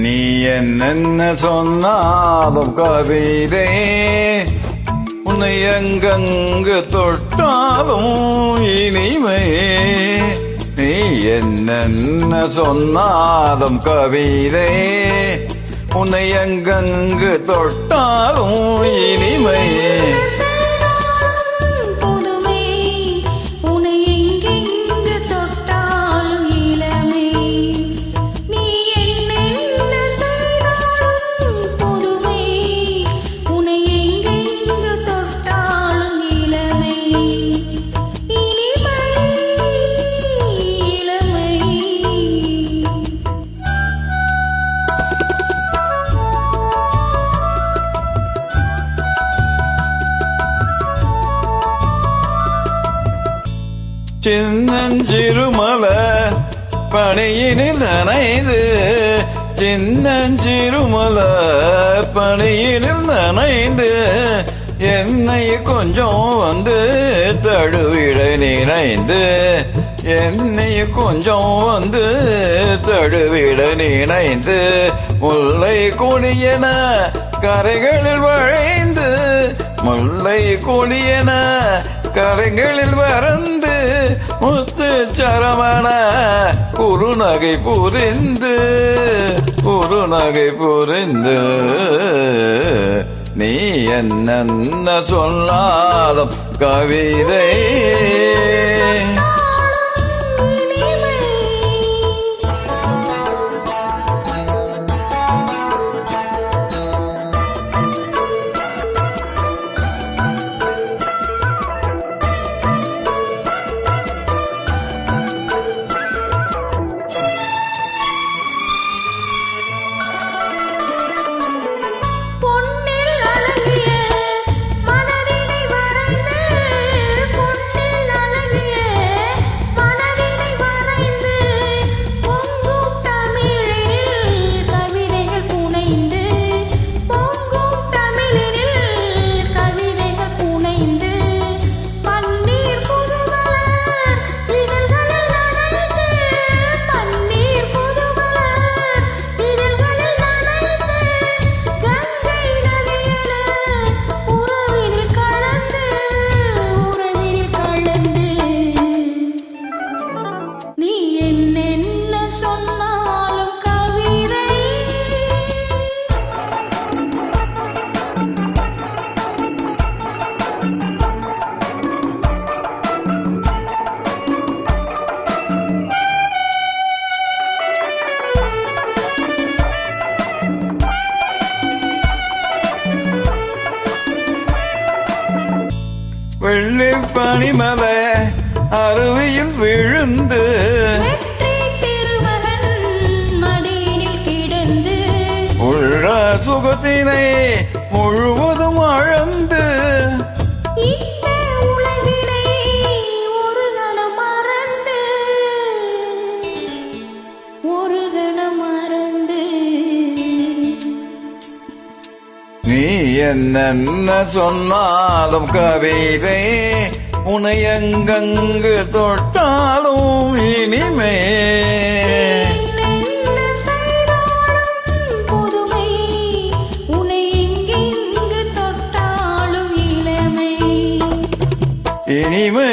நீ என்ன சொன்னாலும் கவிதை உன்னை எங்கெங்கு தொட்டாலும் இனிமை. நீ என்ன சொன்னாலும் கவிதை உன்னை எங்கெங்கு தொட்டாலும் இனிமை. சின்னஞ்சிறுமல பணியினில் நனைந்து சின்னஞ்சிறுமல பணியினில் நனைந்து என்னை கொஞ்சம் வந்து தழுவிட நினைந்து என்னை கொஞ்சம் வந்து தழுவிட நினைந்து முல்லை கொடியன கரைகளில் வளைந்து முல்லை கொடியன கரைகளில் வறந்து முத்து சரவண குறுநகை புரிந்து குறுநகை புரிந்து நீ என்ன சொன்னாலும் கவிதை. வெள்ளி பனிமலை அருவியில் விழுந்து உள்ள சுகத்தினை முழுவதும் அழந்து நீ என்ன சொன்னாலும் கவிதை உன்னை எங்கெங்கு தொட்டாலும் இனிமே. இனிமே